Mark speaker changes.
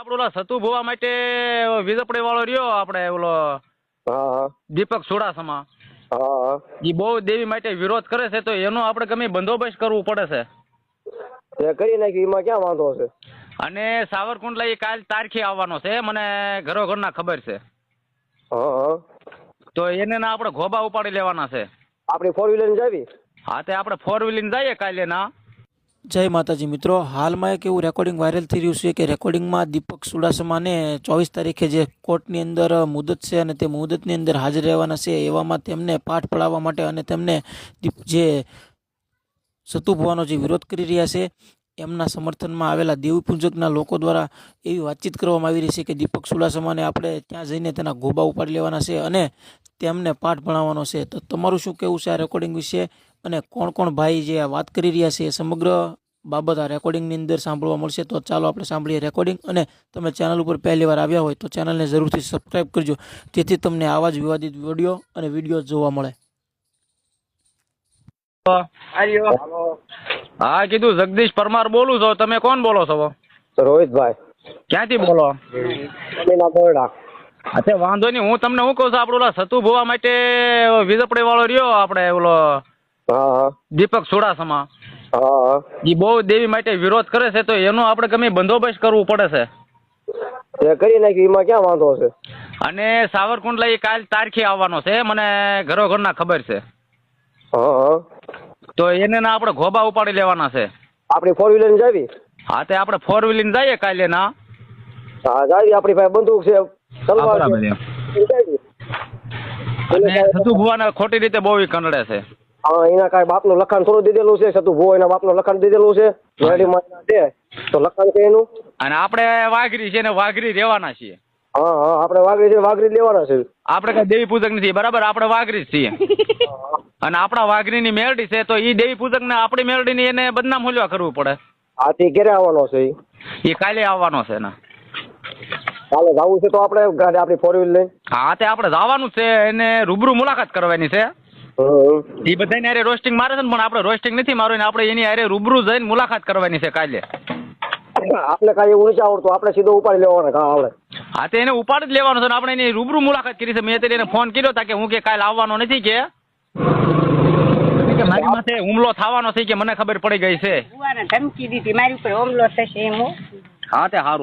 Speaker 1: આપણો ઓલા સતુ ભોવા માટે વીજપડી વાળો રહ્યો આપણે ઓલો
Speaker 2: હા
Speaker 1: દીપક સુડાસમા
Speaker 2: હા
Speaker 1: એ બહુ દેવી માટે વિરોધ કરે છે, તો એનો આપણે ગમે બંદોબસ્ત કરવું પડે છે.
Speaker 2: તે કરી નાખ્યું, એમાં ક્યાં વાંધો છે?
Speaker 1: અને સાવરકુંડલા એ કાલ તારીખે આવવાનો છે, મને ઘરોઘરના ખબર છે.
Speaker 2: હા
Speaker 1: તો એને ના આપણે ઘોબા ઉપાડી લેવાના છે.
Speaker 2: આપણી 4 વ્હીલર જાવી?
Speaker 1: હા, તે આપણે 4 વ્હીલર જઈએ કાલે ના.
Speaker 3: જય માતાજી મિત્રો, હાલમાં એક એવું રેકોર્ડિંગ વાયરલ થઈ રહ્યું છે કે રેકોર્ડિંગમાં દીપક સુડાસમાને 24 તારીખે જે કોર્ટની અંદર મુદત છે અને તે મુદતની અંદર હાજર રહેવાના છે, એવામાં તેમને પાઠ પડાવવા માટે અને તેમને જે સતુ ભોવાનો જે વિરોધ કરી રહ્યા છે એમના સમર્થનમાં આવેલા દેવી પૂજકના લોકો દ્વારા એવી વાતચીત કરવામાં આવી રહી છે કે દીપક સુડાસમાને આપણે ત્યાં જઈને તેના ગોબા ઉપાડી લેવાના છે અને તેમને પાઠ ભણાવવાનો છે. તો તમારું શું કહેવું છે આ રેકોર્ડિંગ વિશે અને કોણ કોણ ભાઈ જે આ વાત કરી રહ્યા છે એ સમગ્ર બાબત આ રેકોર્ડિંગની અંદર સાંભળવા મળશે? તો ચાલો આપણે સાંભળીએ રેકોર્ડિંગ. અને તમે ચેનલ ઉપર પહેલી વાર આવ્યા હોય તો ચેનલને જરૂરથી સબસ્ક્રાઈબ કરજો, જેથી તમને આવા જ વિવાદિત વિડીયો અને વિડીયો જોવા મળે.
Speaker 1: હા, કીધું જગદીશ પરમાર બોલું છો. તમે કોણ બોલો છો?
Speaker 2: રોહિતભાઈ.
Speaker 1: ક્યાંથી બોલો? અચ્છા, વાંધો નહીં. હું તમને શું કહું છું, આપણો ઓલા સતુ ભોવા માટે વીજપડી વાળો રહ્યો આપણે ઓલો
Speaker 2: હા
Speaker 1: દીપક સુડાસમા
Speaker 2: હા
Speaker 1: એ બહુ દેવી માટે વિરોધ કરે છે, તો એનો આપણે ગમે બંદોબસ્ત કરવું પડે છે.
Speaker 2: તે કરી નાખ્યું, એમાં ક્યાં વાંધો છે?
Speaker 1: અને સાવરકુંડલા એ કાલ તારીખે આવવાનો છે, મને ઘરોઘરના ખબર છે.
Speaker 2: હા
Speaker 1: તો એને ના આપણે ઘોબા ઉપાડી લેવાના છે.
Speaker 2: આપણી 4 વ્હીલર જાવી?
Speaker 1: હા, તે આપણે 4 વ્હીલર જઈએ કાલે ના.
Speaker 2: હા જાવી, આપણી પાસે બંદૂક છે, તલવાર છે.
Speaker 1: અને સતુ ભુવાને ખોટી રીતે બહુ કંડળે છે.
Speaker 2: હા, એના કાંઈ બાપનું લખાણ થોડું દીધેલું છે? સતુ ભો એના બાપનું લખાણ દીધેલું છે, રેડીમાં છે તો લખાણ છે એનું.
Speaker 1: અને આપણે વાઘરી છે ને વાઘરી રહેવાના છીએ.
Speaker 2: હા હા, આપણે વાઘરી છે, વાઘરી જ લેવાના છે.
Speaker 1: આપણે કઈ દેવી પૂજક નથી, બરાબર? આપણે વાઘરી જ છીએ. અને આપણા વાઘરીની મેરડી છે, તો એ દેવી પૂજક ને આપણી મેરડીની એને બદનામ હોલવા કરવું પડે.
Speaker 2: હાથી ક્યારે આવવાનો છે?
Speaker 1: એ કાલે આવવાનો છે ને.
Speaker 2: કાલે જવું છે તો આપણે ગાડી આપણી 4 વ્હીલર લઈને?
Speaker 1: હા, તે આપણે જવાનું છે, એને રૂબરૂ મુલાકાત કરવાની છે. એ બધાને હારે રોસ્ટિંગ મારે છે ને, પણ આપણે રોસ્ટિંગ નથી મારવું, આપણે એની હારે રૂબરૂ જઈને મુલાકાત કરવાની છે કાલે.
Speaker 2: આપણે કાંઈ એવું નથી આવડતું, આપણે સીધો ઉપાડી લેવાના કાં આવડે?
Speaker 1: હા, તે એને ઉપાડી જ લેવાનો છે ને. આપણે એની રૂબરૂ મુલાકાત કરી છે. મેં અત્યારે એને ફોન કર્યો હતા કે હું કે કાલે આવવાનો નથી, કે મારી માથે હુમલો થવાનો છે, કે મને ખબર પડી ગઈ છે.
Speaker 4: ધમકી દીધી મારી ઉપર હુમલો થશે એમ.
Speaker 1: હા, તે સારું.